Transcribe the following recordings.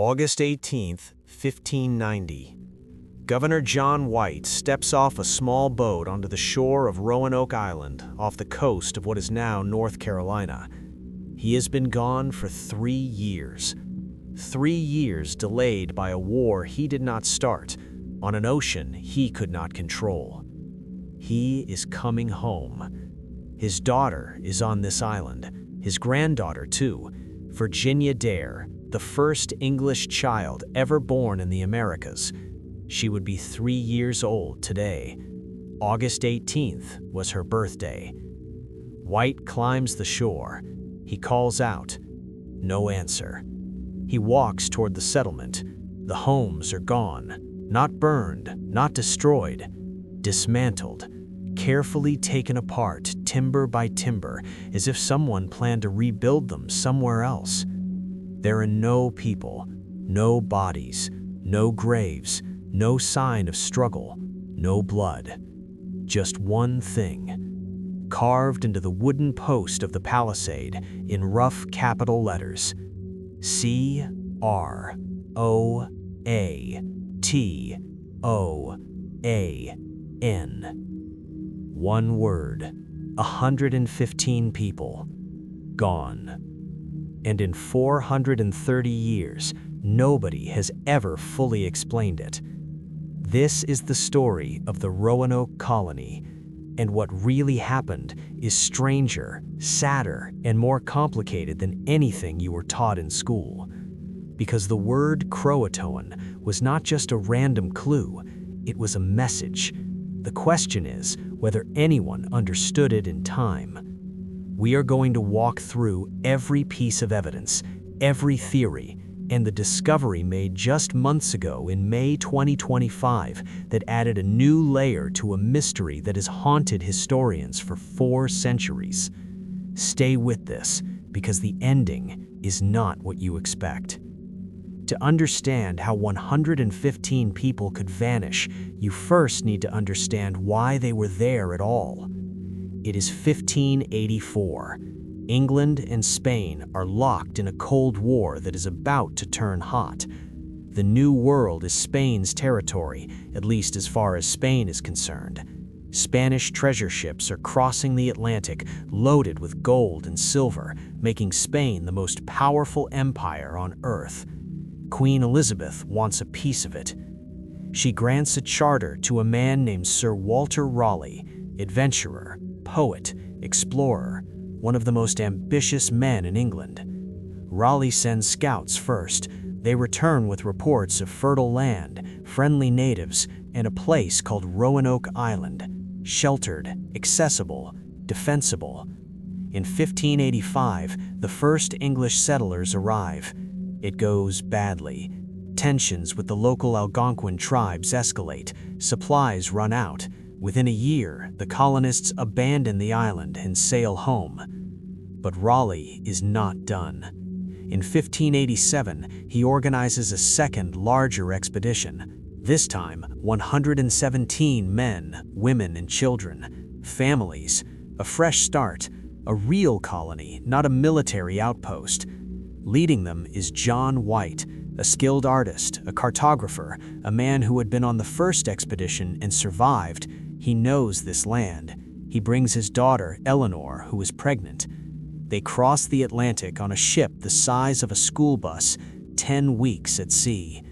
August 18, 1590. Governor John White steps off a small boat onto the shore of Roanoke Island off the coast of what is now North Carolina. He has been gone for 3 years. 3 years delayed by a war he did not start, on an ocean he could not control. He is coming home. His daughter is on this island, his granddaughter too, Virginia Dare, the first English child ever born in the Americas. She would be 3 years old today. August 18th was her birthday. White climbs the shore. He calls out. No answer. He walks toward the settlement. The homes are gone. Not burned, not destroyed. Dismantled. Carefully taken apart, timber by timber, as if someone planned to rebuild them somewhere else. There are no people, no bodies, no graves, no sign of struggle, no blood. Just one thing, carved into the wooden post of the palisade in rough capital letters: CROATOAN. One word, 115 people, gone. And in 430 years, nobody has ever fully explained it. This is the story of the Roanoke colony, and what really happened is stranger, sadder, and more complicated than anything you were taught in school. Because the word croatoan was not just a random clue, it was a message. The question is whether anyone understood it in time. We are going to walk through every piece of evidence, every theory, and the discovery made just months ago in May 2025 that added a new layer to a mystery that has haunted historians for 4 centuries. Stay with this, because the ending is not what you expect. To understand how 115 people could vanish, you first need to understand why they were there at all. It is 1584. England and Spain are locked in a Cold War that is about to turn hot. The New World is Spain's territory, at least as far as Spain is concerned. Spanish treasure ships are crossing the Atlantic, loaded with gold and silver, making Spain the most powerful empire on Earth. Queen Elizabeth wants a piece of it. She grants a charter to a man named Sir Walter Raleigh, adventurer, poet, explorer, one of the most ambitious men in England. Raleigh sends scouts first. They return with reports of fertile land, friendly natives, and a place called Roanoke Island, sheltered, accessible, defensible. In 1585, the first English settlers arrive. It goes badly. Tensions with the local Algonquin tribes escalate. Supplies run out. Within a year, the colonists abandon the island and sail home. But Raleigh is not done. In 1587, he organizes a second, larger expedition. This time, 117 men, women, and children. Families. A fresh start. A real colony, not a military outpost. Leading them is John White, a skilled artist, a cartographer, a man who had been on the first expedition and survived. He knows this land. He brings his daughter, Eleanor, who is pregnant. They cross the Atlantic on a ship the size of a school bus, 10 weeks at sea.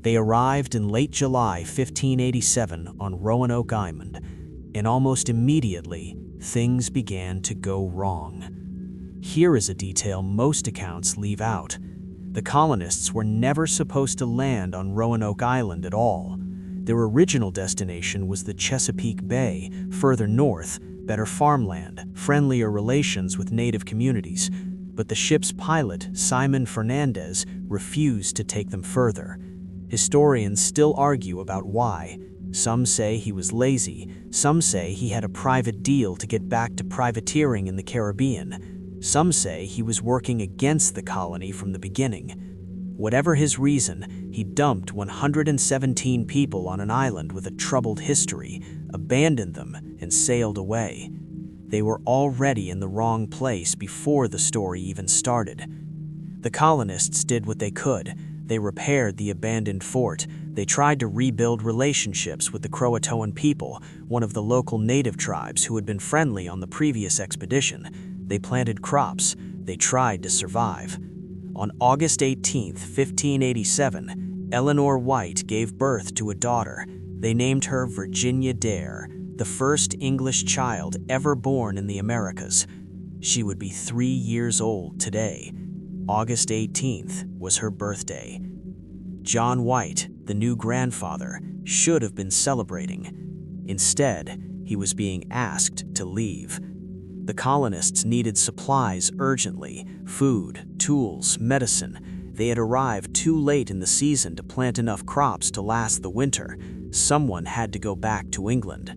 They arrived in late July 1587 on Roanoke Island, and almost immediately, things began to go wrong. Here is a detail most accounts leave out. The colonists were never supposed to land on Roanoke Island at all. Their original destination was the Chesapeake Bay, further north, better farmland, friendlier relations with native communities. But the ship's pilot, Simon Fernandez, refused to take them further. Historians still argue about why. Some say he was lazy, some say he had a private deal to get back to privateering in the Caribbean. Some say he was working against the colony from the beginning. Whatever his reason, he dumped 117 people on an island with a troubled history, abandoned them, and sailed away. They were already in the wrong place before the story even started. The colonists did what they could. They repaired the abandoned fort. They tried to rebuild relationships with the Croatoan people, one of the local native tribes who had been friendly on the previous expedition. They planted crops. They tried to survive. On August 18, 1587, Eleanor White gave birth to a daughter. They named her Virginia Dare, the first English child ever born in the Americas. She would be 3 years old today. August 18th was her birthday. John White, the new grandfather, should have been celebrating. Instead, he was being asked to leave. The colonists needed supplies urgently: food, tools, medicine. They had arrived too late in the season to plant enough crops to last the winter. Someone had to go back to England.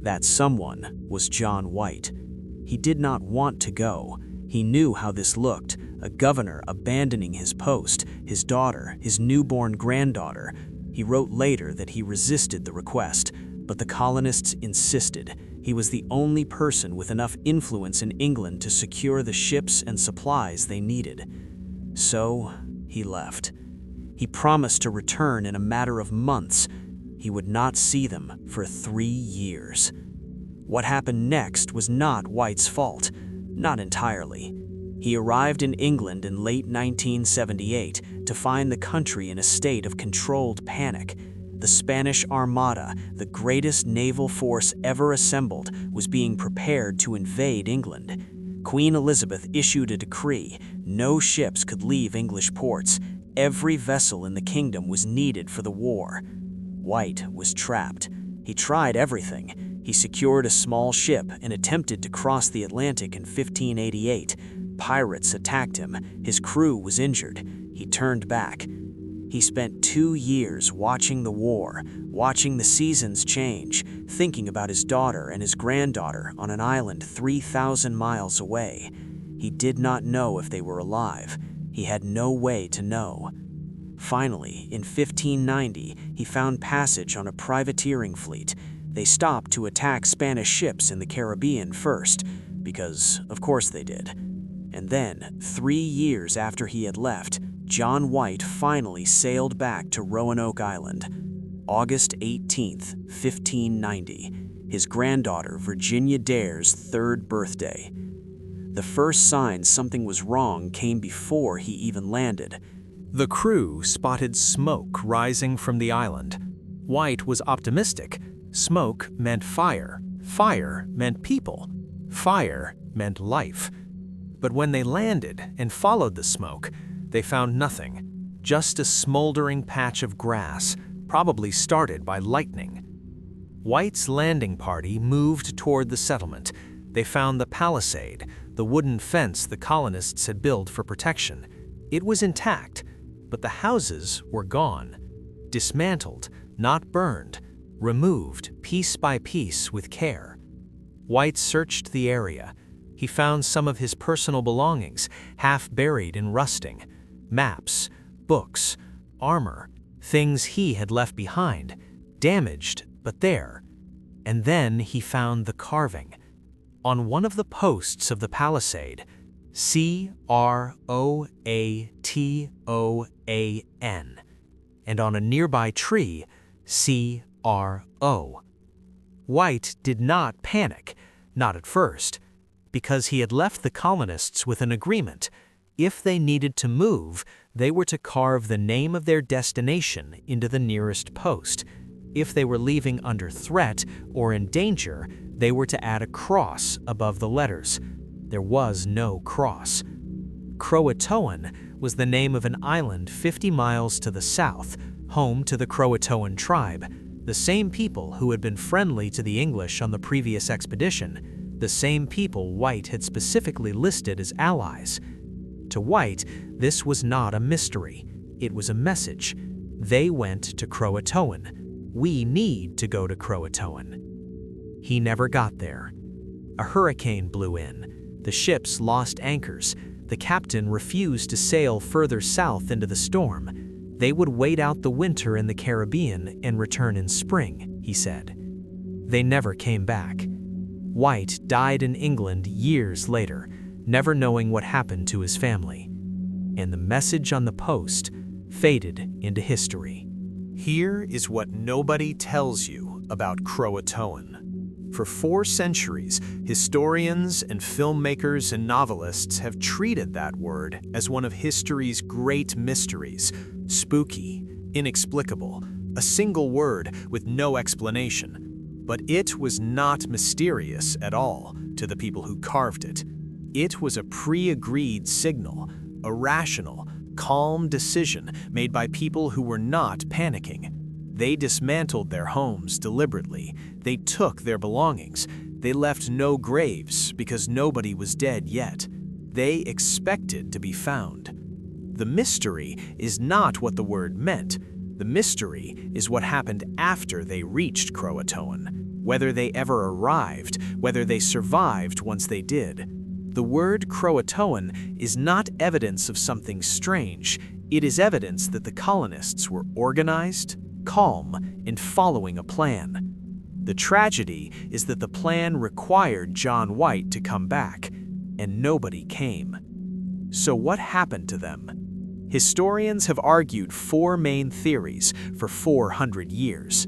That someone was John White. He did not want to go. He knew how this looked: a governor abandoning his post, his daughter, his newborn granddaughter. He wrote later that he resisted the request, but the colonists insisted. He was the only person with enough influence in England to secure the ships and supplies they needed. So he left. He promised to return in a matter of months. He would not see them for 3 years. What happened next was not White's fault. Not entirely. He arrived in England in late 1978 to find the country in a state of controlled panic. The Spanish Armada, the greatest naval force ever assembled, was being prepared to invade England. Queen Elizabeth issued a decree: no ships could leave English ports. Every vessel in the kingdom was needed for the war. White was trapped. He tried everything. He secured a small ship and attempted to cross the Atlantic in 1588. Pirates attacked him. His crew was injured. He turned back. He spent 2 years watching the war, watching the seasons change, thinking about his daughter and his granddaughter on an island 3,000 miles away. He did not know if they were alive. He had no way to know. Finally, in 1590, he found passage on a privateering fleet. They stopped to attack Spanish ships in the Caribbean first, because of course they did. And then, 3 years after he had left, John White finally sailed back to Roanoke Island. August 18th, 1590, his granddaughter Virginia Dare's 3rd birthday. The first sign something was wrong came before he even landed. The crew spotted smoke rising from the island. White was optimistic. Smoke meant fire. Fire meant people. Fire meant life. But when they landed and followed the smoke, they found nothing, just a smoldering patch of grass, probably started by lightning. White's landing party moved toward the settlement. They found the palisade, the wooden fence the colonists had built for protection. It was intact, but the houses were gone, dismantled, not burned, removed piece by piece with care. White searched the area. He found some of his personal belongings, half buried and rusting: maps, books, armor, things he had left behind, damaged but there. And then he found the carving. On one of the posts of the palisade, Croatoan, and on a nearby tree, CRO. White did not panic, not at first, because he had left the colonists with an agreement. If they needed to move, they were to carve the name of their destination into the nearest post. If they were leaving under threat or in danger, they were to add a cross above the letters. There was no cross. Croatoan was the name of an island 50 miles to the south, home to the Croatoan tribe, the same people who had been friendly to the English on the previous expedition, the same people White had specifically listed as allies. To White, this was not a mystery. It was a message. They went to Croatoan. We need to go to Croatoan. He never got there. A hurricane blew in. The ships lost anchors. The captain refused to sail further south into the storm. They would wait out the winter in the Caribbean and return in spring, he said. They never came back. White died in England years later, never knowing what happened to his family. And the message on the post faded into history. Here is what nobody tells you about Croatoan. For 4 centuries, historians and filmmakers and novelists have treated that word as one of history's great mysteries, spooky, inexplicable, a single word with no explanation. But it was not mysterious at all to the people who carved it. It was a pre-agreed signal, a rational, calm decision made by people who were not panicking. They dismantled their homes deliberately. They took their belongings. They left no graves because nobody was dead yet. They expected to be found. The mystery is not what the word meant. The mystery is what happened after they reached Croatoan, whether they ever arrived, whether they survived once they did. The word Croatoan is not evidence of something strange. It is evidence that the colonists were organized, calm, and following a plan. The tragedy is that the plan required John White to come back, and nobody came. So what happened to them? Historians have argued 4 main theories for 400 years.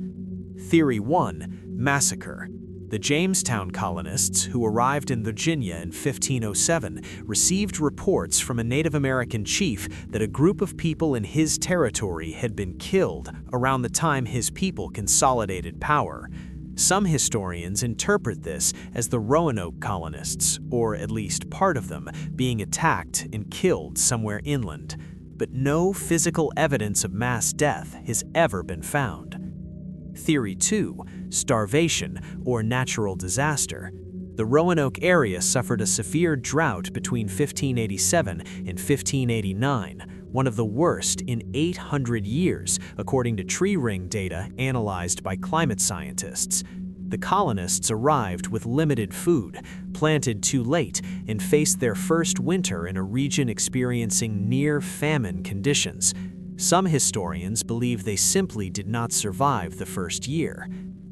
Theory 1, massacre. The Jamestown colonists, who arrived in Virginia in 1507, received reports from a Native American chief that a group of people in his territory had been killed around the time his people consolidated power. Some historians interpret this as the Roanoke colonists, or at least part of them, being attacked and killed somewhere inland. But no physical evidence of mass death has ever been found. Theory 2, starvation or natural disaster. The Roanoke area suffered a severe drought between 1587 and 1589, one of the worst in 800 years, according to tree ring data analyzed by climate scientists. The colonists arrived with limited food, planted too late, and faced their first winter in a region experiencing near-famine conditions. Some historians believe they simply did not survive the first year.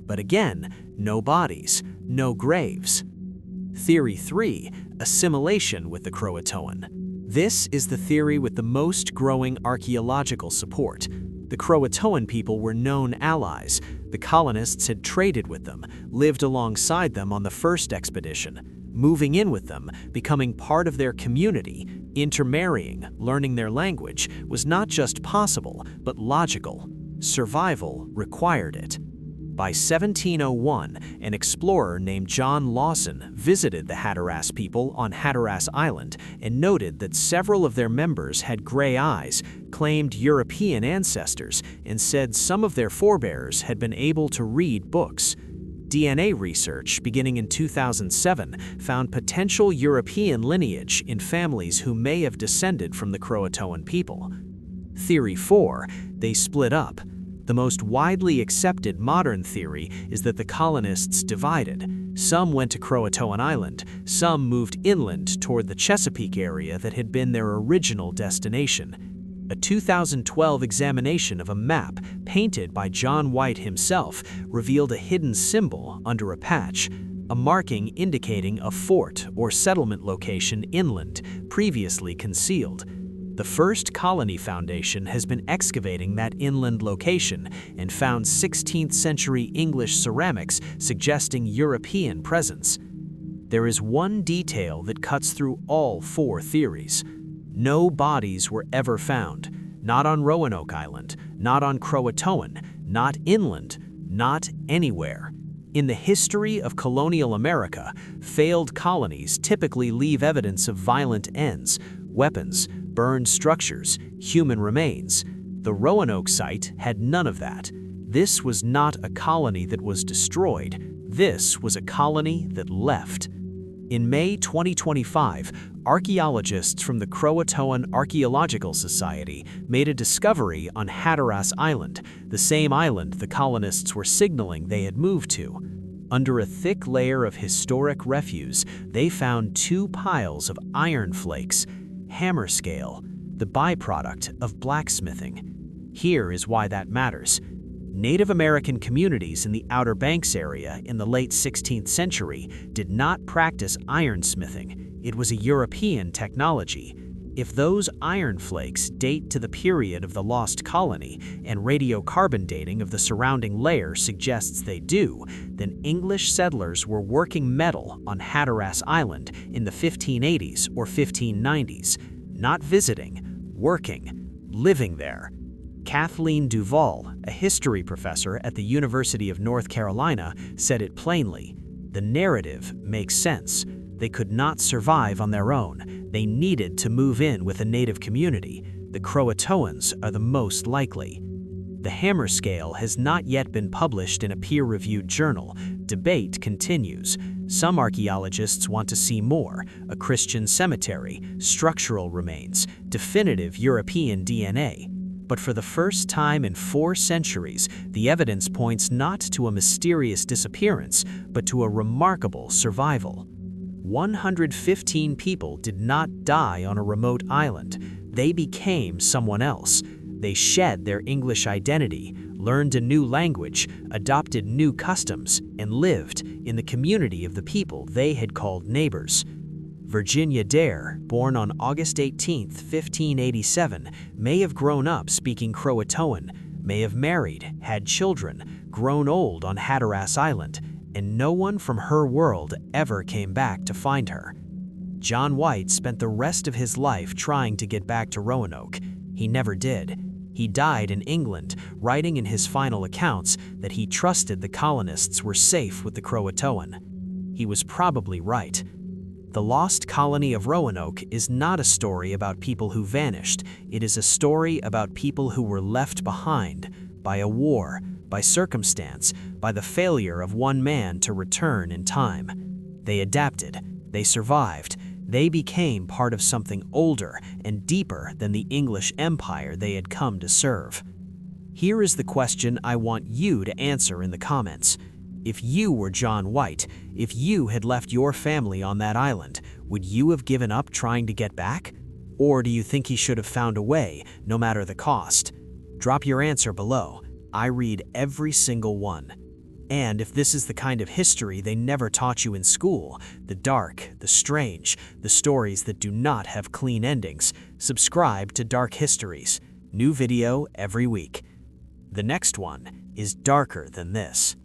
But again, no bodies, no graves. Theory 3, assimilation with the Croatoan. This is the theory with the most growing archaeological support. The Croatoan people were known allies. The colonists had traded with them, lived alongside them on the first expedition. Moving in with them, becoming part of their community, intermarrying, learning their language, was not just possible, but logical. Survival required it. By 1701, an explorer named John Lawson visited the Hatteras people on Hatteras Island and noted that several of their members had gray eyes, claimed European ancestors, and said some of their forebears had been able to read books. DNA research beginning in 2007 found potential European lineage in families who may have descended from the Croatoan people. Theory 4, they split up. The most widely accepted modern theory is that the colonists divided. Some went to Croatoan Island, some moved inland toward the Chesapeake area that had been their original destination. A 2012 examination of a map painted by John White himself revealed a hidden symbol under a patch, a marking indicating a fort or settlement location inland, previously concealed. The First Colony Foundation has been excavating that inland location and found 16th century English ceramics suggesting European presence. There is one detail that cuts through all 4 theories. No bodies were ever found, not on Roanoke Island, not on Croatoan, not inland, not anywhere. In the history of colonial America, failed colonies typically leave evidence of violent ends, weapons, burned structures, human remains. The Roanoke site had none of that. This was not a colony that was destroyed. This was a colony that left. In May 2025, archaeologists from the Croatoan Archaeological Society made a discovery on Hatteras Island, the same island the colonists were signaling they had moved to. Under a thick layer of historic refuse, they found 2 piles of iron flakes, hammer scale, the byproduct of blacksmithing. Here is why that matters. Native American communities in the Outer Banks area in the late 16th century did not practice ironsmithing. It was a European technology. If those iron flakes date to the period of the lost colony and radiocarbon dating of the surrounding layer suggests they do, then English settlers were working metal on Hatteras Island in the 1580s or 1590s, not visiting, working, living there. Kathleen Duval, a history professor at the University of North Carolina, said it plainly. The narrative makes sense. They could not survive on their own. They needed to move in with a native community. The Croatoans are the most likely. The hammer scale has not yet been published in a peer-reviewed journal. Debate continues. Some archaeologists want to see more: a Christian cemetery, structural remains, definitive European DNA. But for the first time in 4 centuries, the evidence points not to a mysterious disappearance, but to a remarkable survival. 115 people did not die on a remote island. They became someone else. They shed their English identity, learned a new language, adopted new customs, and lived in the community of the people they had called neighbors. Virginia Dare, born on August 18, 1587, may have grown up speaking Croatoan, may have married, had children, grown old on Hatteras Island, and no one from her world ever came back to find her. John White spent the rest of his life trying to get back to Roanoke. He never did. He died in England, writing in his final accounts that he trusted the colonists were safe with the Croatoan. He was probably right. The lost colony of Roanoke is not a story about people who vanished. It is a story about people who were left behind by a war, by circumstance, by the failure of one man to return in time. They adapted, they survived, they became part of something older and deeper than the English empire they had come to serve. Here is the question I want you to answer in the comments. If you were John White, if you had left your family on that island, would you have given up trying to get back? Or do you think he should have found a way, no matter the cost? Drop your answer below. I read every single one. And if this is the kind of history they never taught you in school, the dark, the strange, the stories that do not have clean endings, subscribe to Dark Histories. New video every week. The next one is darker than this.